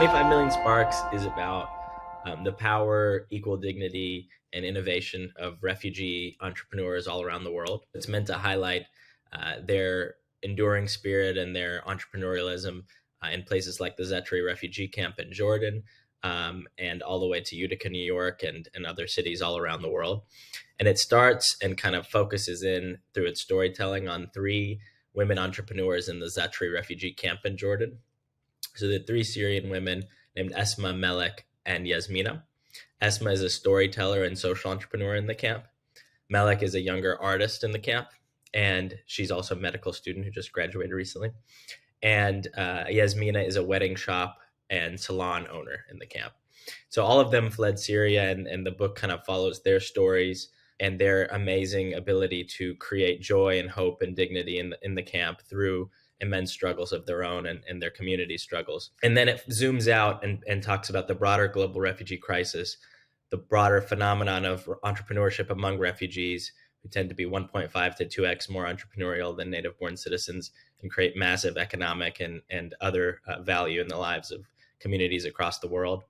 25 Million Sparks is about the power, equal dignity, and innovation of refugee entrepreneurs all around the world. It's meant to highlight their enduring spirit and their entrepreneurialism in places like the Zetri refugee camp in Jordan, and all the way to Utica, New York, and other cities all around the world. And it starts and kind of focuses in through its storytelling on three women entrepreneurs in the Zetri refugee camp in Jordan. So the three Syrian women named Esma, Melek, and Yasmina. Esma is a storyteller and social entrepreneur in the camp. Melek is a younger artist in the camp, and she's also a medical student who just graduated recently. And Yasmina is a wedding shop and salon owner in the camp. So all of them fled Syria, and the book kind of follows their stories and their amazing ability to create joy and hope and dignity in the camp through immense struggles of their own and their community struggles. And then it zooms out and talks about the broader global refugee crisis, the broader phenomenon of entrepreneurship among refugees, who tend to be 1.5 to 2x more entrepreneurial than native born citizens and create massive economic and other value in the lives of communities across the world.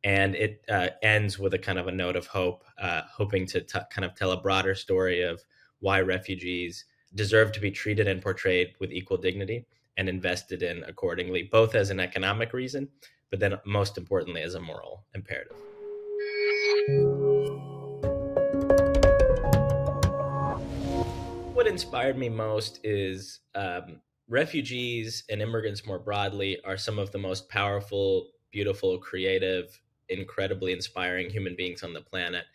And it ends with a kind of a note of hope, hoping to kind of tell a broader story of why refugees deserve to be treated and portrayed with equal dignity and invested in accordingly, both as an economic reason, but then most importantly as a moral imperative. What inspired me most is refugees and immigrants more broadly are some of the most powerful, beautiful, creative, incredibly inspiring human beings on the planet.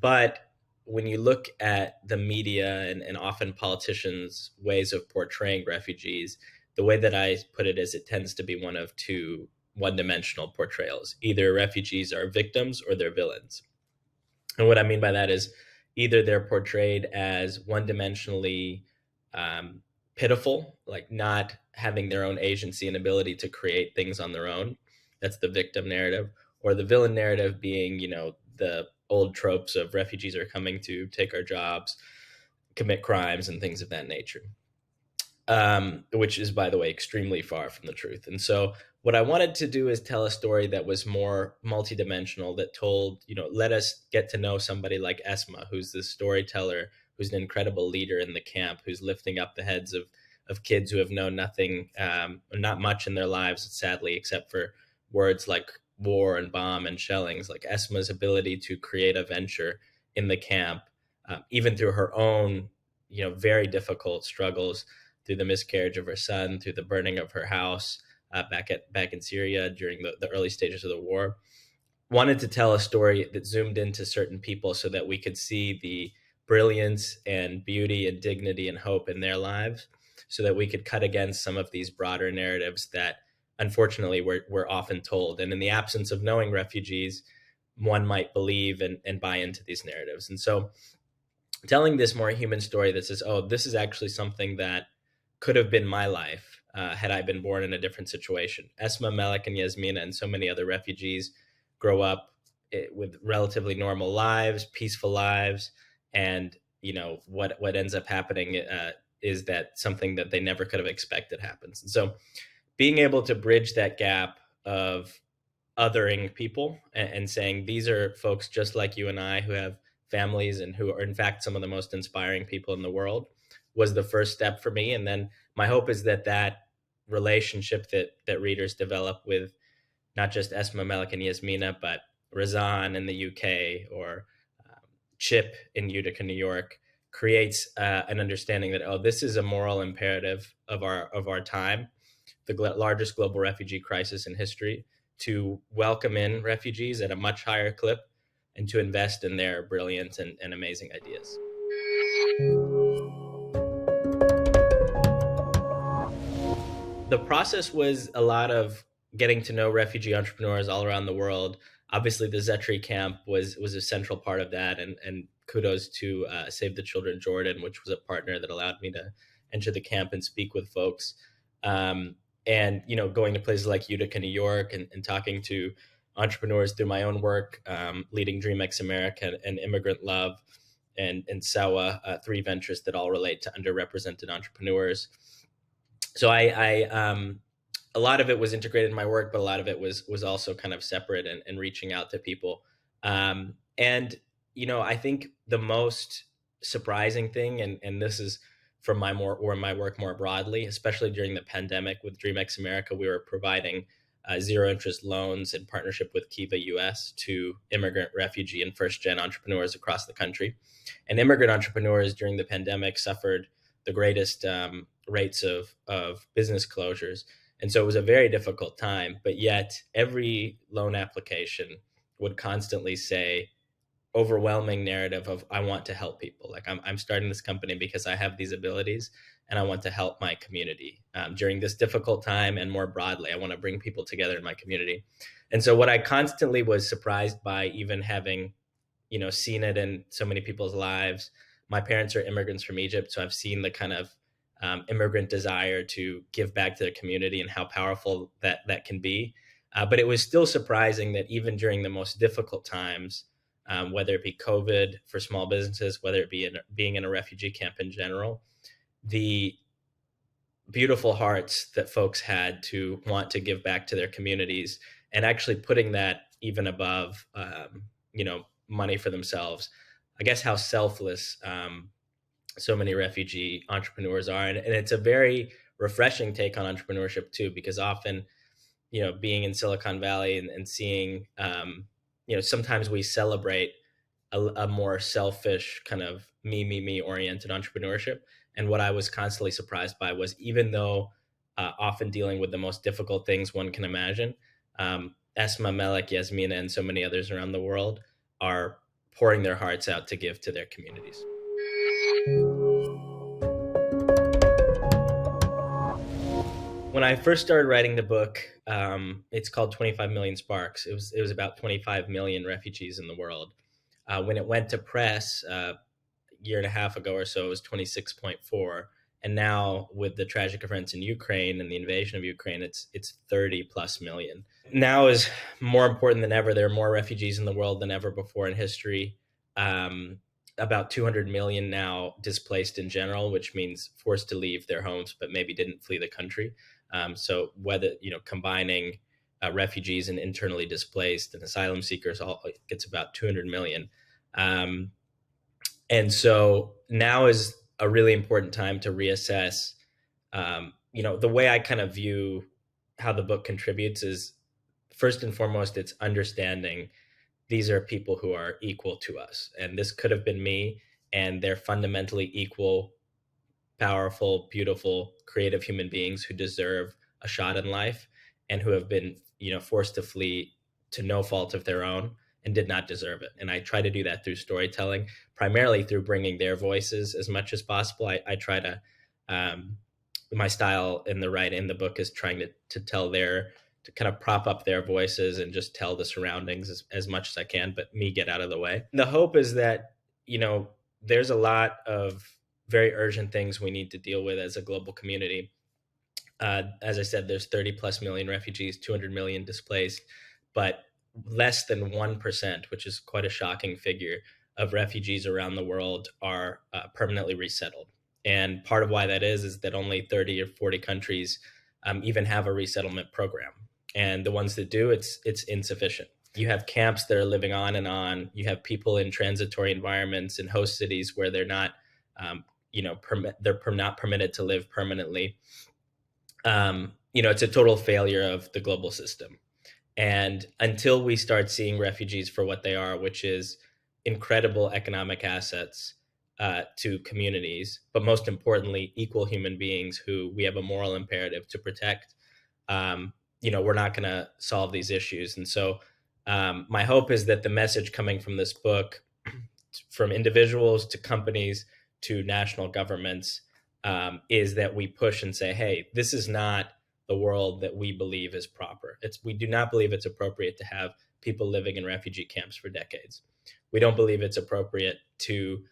But when you look at the media and often politicians' ways of portraying refugees, the way that I put it is it tends to be one of two one-dimensional portrayals. Either refugees are victims or they're villains. And what I mean by that is either they're portrayed as one-dimensionally pitiful, like not having their own agency and ability to create things on their own. That's the victim narrative. Or the villain narrative being, the old tropes of refugees are coming to take our jobs, commit crimes, and things of that nature, which is, by the way, extremely far from the truth. And so what I wanted to do is tell a story that was more multidimensional, that told, let us get to know somebody like Esma, who's this storyteller, who's an incredible leader in the camp, who's lifting up the heads of kids who have known nothing, not much in their lives, sadly, except for words like war and bomb and shellings. Like Esma's ability to create a venture in the camp, even through her own, very difficult struggles, through the miscarriage of her son, through the burning of her house back in Syria during the early stages of the war. Wanted to tell a story that zoomed into certain people so that we could see the brilliance and beauty and dignity and hope in their lives, so that we could cut against some of these broader narratives that unfortunately we're often told. And in the absence of knowing refugees, one might believe and buy into these narratives. And so telling this more human story that says, oh, this is actually something that could have been my life had I been born in a different situation. Esma, Melek, and Yasmina and so many other refugees grow up with relatively normal lives, peaceful lives. And, what ends up happening is that something that they never could have expected happens. And so being able to bridge that gap of othering people and saying, these are folks just like you and I who have families and who are in fact some of the most inspiring people in the world was the first step for me. And then my hope is that relationship that readers develop with not just Esma, Melek, and Yasmina, but Razan in the UK or Chip in Utica, New York, creates an understanding that, oh, this is a moral imperative of our time, the largest global refugee crisis in history, to welcome in refugees at a much higher clip and to invest in their brilliant and amazing ideas. The process was a lot of getting to know refugee entrepreneurs all around the world. Obviously, the Zetri camp was a central part of that, and kudos to Save the Children Jordan, which was a partner that allowed me to enter the camp and speak with folks. And going to places like Utica, New York, and talking to entrepreneurs through my own work, leading DreamX America and Immigrant Love and Sawa, three ventures that all relate to underrepresented entrepreneurs. So I a lot of it was integrated in my work, but a lot of it was also kind of separate and reaching out to people. And I think the most surprising thing, and this is from my work more broadly, especially during the pandemic with DreamX America, we were providing zero interest loans in partnership with Kiva US to immigrant, refugee, and first gen entrepreneurs across the country. And immigrant entrepreneurs during the pandemic suffered the greatest rates of business closures. And so it was a very difficult time, but yet every loan application would constantly say, overwhelming narrative of, I want to help people. Like, I'm starting this company because I have these abilities and I want to help my community during this difficult time, and more broadly, I want to bring people together in my community. And so what I constantly was surprised by, even having seen it in so many people's lives. My parents are immigrants from Egypt, so I've seen the kind of immigrant desire to give back to their community and how powerful that can be. But it was still surprising that even during the most difficult times, whether it be COVID for small businesses, whether it be being in a refugee camp in general, the beautiful hearts that folks had to want to give back to their communities, and actually putting that even above, money for themselves. I guess how selfless so many refugee entrepreneurs are, and it's a very refreshing take on entrepreneurship too, because often, being in Silicon Valley and seeing, sometimes we celebrate a more selfish kind of me oriented entrepreneurship. And what I was constantly surprised by was, even though often dealing with the most difficult things one can imagine, Esma, Melek, Yasmina, and so many others around the world are pouring their hearts out to give to their communities. When I first started writing the book, it's called 25 Million Sparks. It was about 25 million refugees in the world. When it went to press a year and a half ago or so, it was 26.4. And now, with the tragic events in Ukraine and the invasion of Ukraine, it's 30 plus million. Now is more important than ever. There are more refugees in the world than ever before in history. About 200 million now displaced in general, which means forced to leave their homes, but maybe didn't flee the country. So whether, combining refugees and internally displaced and asylum seekers, all gets about 200 million. And so now is a really important time to reassess. The way I kind of view how the book contributes is, first and foremost, it's understanding these are people who are equal to us. And this could have been me, and they're fundamentally equal, powerful, beautiful, creative human beings who deserve a shot in life, and who have been, forced to flee to no fault of their own and did not deserve it. And I try to do that through storytelling, primarily through bringing their voices as much as possible. I try to, my style in the book is trying to tell to kind of prop up their voices and just tell the surroundings as much as I can, but me get out of the way. The hope is that, there's a lot of very urgent things we need to deal with as a global community. As I said, there's 30 plus million refugees, 200 million displaced, but less than 1%, which is quite a shocking figure, of refugees around the world are permanently resettled. And part of why that is that only 30 or 40 countries even have a resettlement program. And the ones that do, it's insufficient. You have camps that are living on and on. You have people in transitory environments in host cities where they're not, they're not permitted to live permanently. It's a total failure of the global system. And until we start seeing refugees for what they are, which is incredible economic assets to communities, but most importantly, equal human beings who we have a moral imperative to protect, we're not going to solve these issues. And so my hope is that the message coming from this book, from individuals to companies to national governments, is that we push and say, hey, this is not the world that we believe is proper. We do not believe it's appropriate to have people living in refugee camps for decades. We don't believe it's appropriate to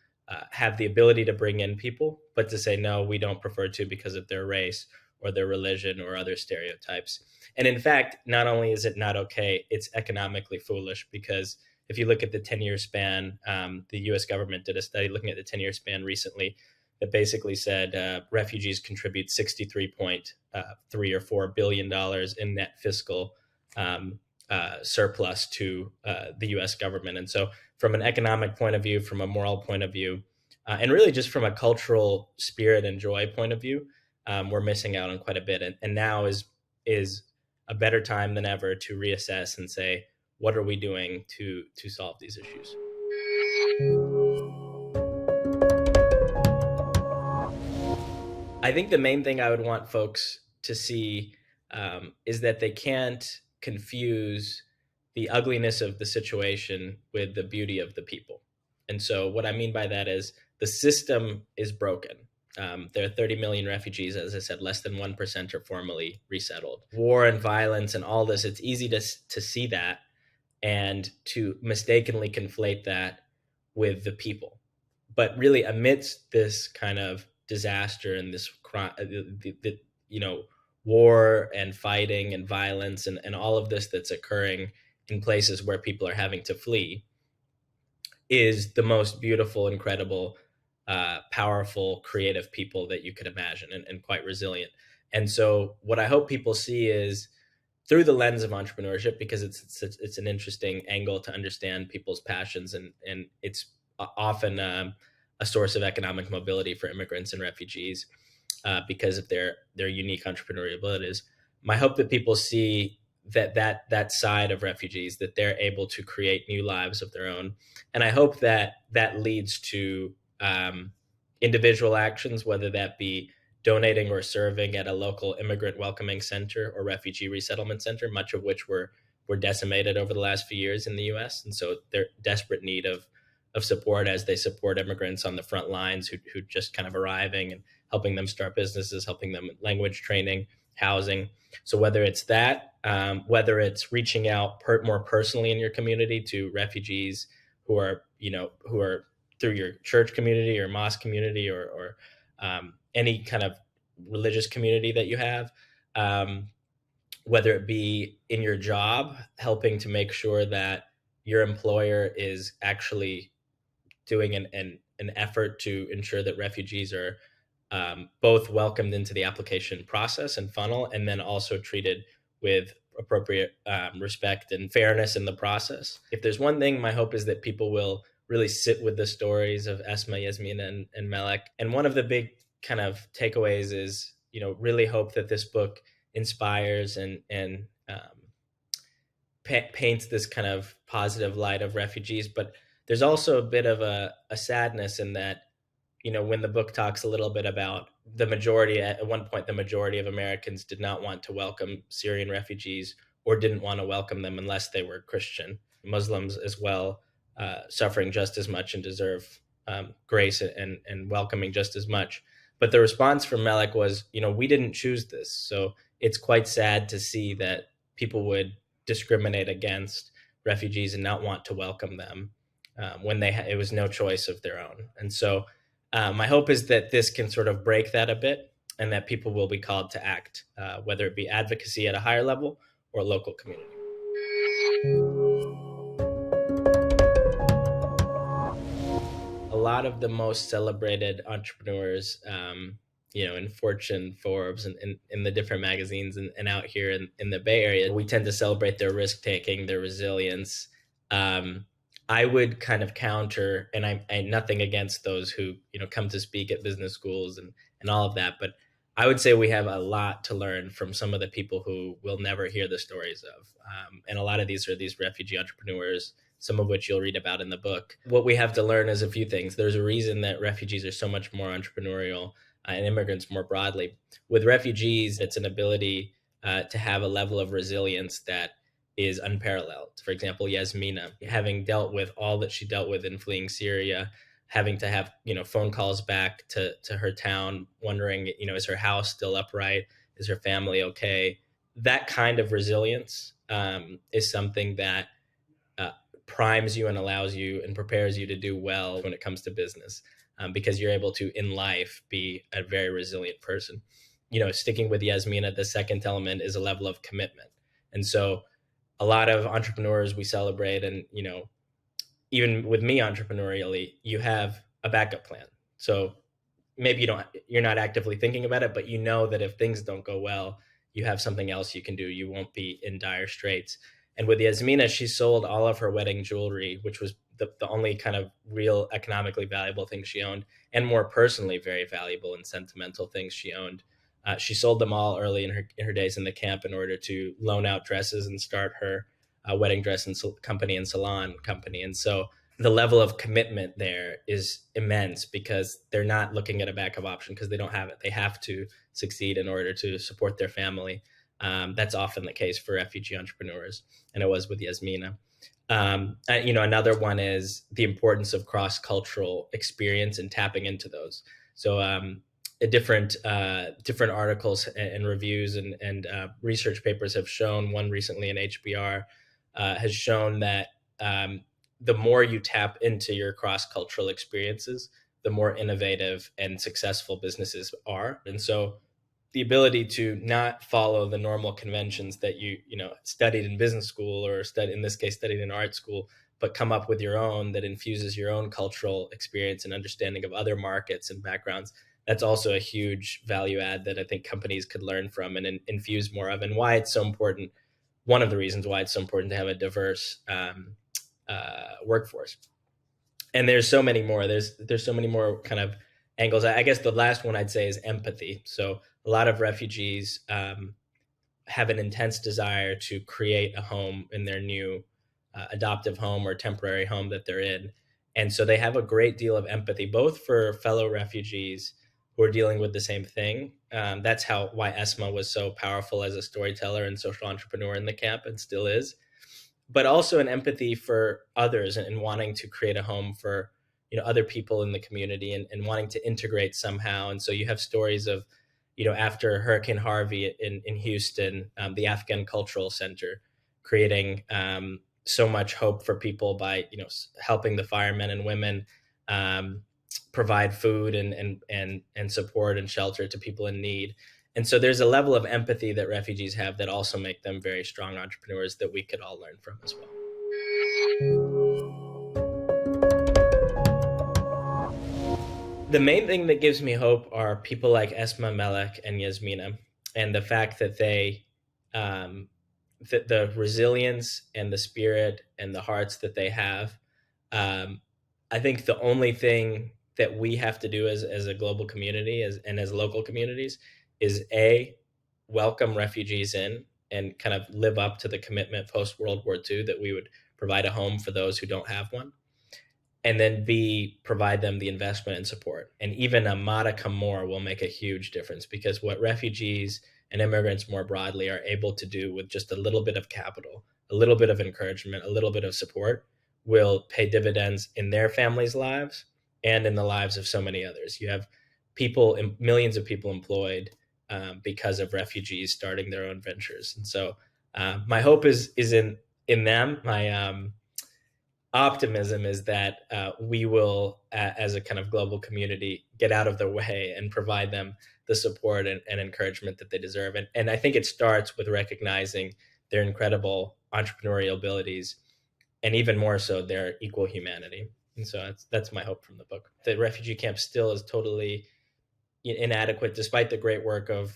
have the ability to bring in people, but to say, no, we don't prefer to because of their race or their religion or other stereotypes. And in fact, not only is it not okay, it's economically foolish, because if you look at the 10-year span, the US government did a study looking at the 10-year span recently that basically said refugees contribute 63.3 or $4 billion in net fiscal surplus to the U.S. government. And so, from an economic point of view, from a moral point of view, and really just from a cultural spirit and joy point of view, we're missing out on quite a bit. And now is a better time than ever to reassess and say, what are we doing to solve these issues? I think the main thing I would want folks to see is that they can't confuse the ugliness of the situation with the beauty of the people. And so, what I mean by that is the system is broken. There are 30 million refugees, as I said, less than 1% are formally resettled. War and violence and all this, it's easy to see that and to mistakenly conflate that with the people. But really, amidst this kind of disaster and this war and fighting and violence and all of this that's occurring in places where people are having to flee, is the most beautiful, incredible, powerful, creative people that you could imagine, and quite resilient. And so what I hope people see is through the lens of entrepreneurship, because it's an interesting angle to understand people's passions, and it's often a source of economic mobility for immigrants and refugees because of their unique entrepreneurial abilities. My hope that people see that side of refugees, that they're able to create new lives of their own, and I hope that leads to individual actions, whether that be donating or serving at a local immigrant welcoming center or refugee resettlement center, much of which were decimated over the last few years in the U.S. And so they're desperate need of support as they support immigrants on the front lines who just kind of arriving, and helping them start businesses, helping them with language training, housing. So whether it's that, whether it's reaching out more personally in your community to refugees who are through your church community or mosque community or any kind of religious community that you have, whether it be in your job, helping to make sure that your employer is actually doing an effort to ensure that refugees are both welcomed into the application process and funnel, and then also treated with appropriate respect and fairness in the process. If there's one thing, my hope is that people will really sit with the stories of Esma, Yasmina, and Melek. And one of the big kind of takeaways is, really hope that this book inspires and paints this kind of positive light of refugees. But there's also a bit of a sadness in that, when the book talks a little bit about at one point, the majority of Americans did not want to welcome Syrian refugees, or didn't want to welcome them unless they were Christian. Muslims as well, suffering just as much and deserve grace and welcoming just as much. But the response from Melek was, we didn't choose this. So it's quite sad to see that people would discriminate against refugees and not want to welcome them when it was no choice of their own. And so my hope is that this can sort of break that a bit, and that people will be called to act, whether it be advocacy at a higher level or local community. A lot of the most celebrated entrepreneurs, in Fortune, Forbes, and in the different magazines and out here in the Bay Area, we tend to celebrate their risk-taking, their resilience. I would kind of counter, and I nothing against those who come to speak at business schools and all of that, but I would say we have a lot to learn from some of the people who we'll never hear the stories of, and a lot of these are these refugee entrepreneurs, some of which you'll read about in the book. What we have to learn is a few things. There's a reason that refugees are so much more entrepreneurial, and immigrants more broadly. With refugees, it's an ability to have a level of resilience that is unparalleled. For example, Yasmina, having dealt with all that she dealt with in fleeing Syria, having to have phone calls back to her town, wondering is her house still upright, is her family okay? That kind of resilience is something that primes you and allows you and prepares you to do well when it comes to business, because you're able to in life be a very resilient person. Sticking with Yasmina, the second element is a level of commitment. And so a lot of entrepreneurs we celebrate, and even with me entrepreneurially, you have a backup plan. So maybe you're not actively thinking about it, but you know that if things don't go well, you have something else you can do. You won't be in dire straits. And with Yasmina, she sold all of her wedding jewelry, which was the only kind of real economically valuable thing she owned, and more personally very valuable and sentimental things she owned. She sold them all early in her days in the camp in order to loan out dresses and start her wedding dress and company and salon company. And so the level of commitment there is immense because they're not looking at a backup option because they don't have it. They have to succeed in order to support their family. That's often the case for refugee entrepreneurs, and it was with Yasmina. Another one is the importance of cross-cultural experience and tapping into those. So different articles and reviews and research papers have shown, one recently in HBR has shown that the more you tap into your cross-cultural experiences, the more innovative and successful businesses are. And so the ability to not follow the normal conventions that you studied in business school or in this case studied in art school, but come up with your own that infuses your own cultural experience and understanding of other markets and backgrounds. That's also a huge value add that I think companies could learn from and infuse more of, and why it's so important. One of the reasons why it's so important to have a diverse workforce. And there's so many more. There's so many more kind of angles. I guess the last one I'd say is empathy. So a lot of refugees have an intense desire to create a home in their new adoptive home or temporary home that they're in. And so they have a great deal of empathy, both for fellow refugees who are dealing with the same thing. That's why Esma was so powerful as a storyteller and social entrepreneur in the camp and still is, but also an empathy for others and wanting to create a home for other people in the community and wanting to integrate somehow. And so you have stories of after Hurricane Harvey in Houston, the Afghan Cultural Center creating so much hope for people by helping the firemen and women provide food and support and shelter to people in need. And so there's a level of empathy that refugees have that also make them very strong entrepreneurs that we could all learn from as well. The main thing that gives me hope are people like Esma Melek and Yasmina, and the fact that they, the resilience and the spirit and the hearts that they have. I think the only thing that we have to do as a global community and as local communities is welcome refugees in and kind of live up to the commitment post World War II that we would provide a home for those who don't have one. And then B, provide them the investment and support. And even a modicum more will make a huge difference, because what refugees and immigrants more broadly are able to do with just a little bit of capital, a little bit of encouragement, a little bit of support will pay dividends in their families' lives and in the lives of so many others. You have millions of people employed because of refugees starting their own ventures. And so my hope is in them. My optimism is that we will, as a kind of global community, get out of their way and provide them the support and encouragement that they deserve. And I think it starts with recognizing their incredible entrepreneurial abilities, and even more so, their equal humanity. And so that's my hope from the book. The refugee camp still is totally inadequate, despite the great work of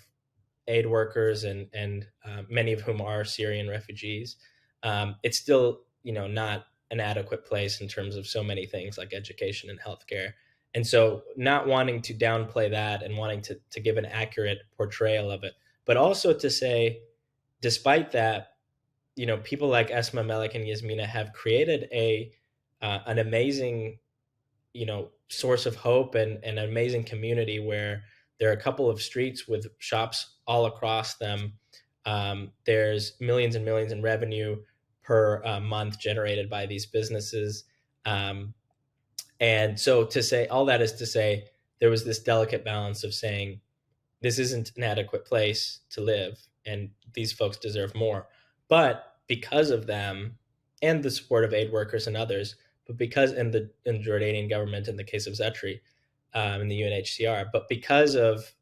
aid workers and many of whom are Syrian refugees. It's still not an adequate place in terms of so many things like education and healthcare. And so not wanting to downplay that and wanting to give an accurate portrayal of it, but also to say, despite that, people like Esma Melek and Yasmina have created an amazing, source of hope and an amazing community where there are a couple of streets with shops all across them. There's millions and millions in revenue per month generated by these businesses. And so to say, all that is to say, there was this delicate balance of saying, this isn't an adequate place to live and these folks deserve more. But because of them and the support of aid workers and others, but because in the Jordanian government, in the case of Zetri, in the UNHCR, but because of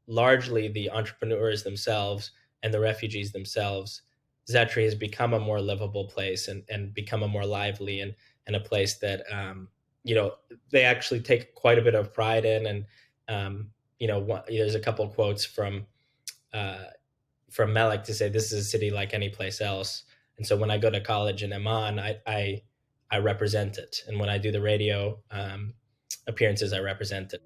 largely the entrepreneurs themselves and the refugees themselves, Zetri has become a more livable place and become a more lively and a place that, they actually take quite a bit of pride in There's a couple quotes uh, from Malik to say this is a city like any place else. And so when I go to college in Amman, I represent it, and when I do the radio appearances, I represent it.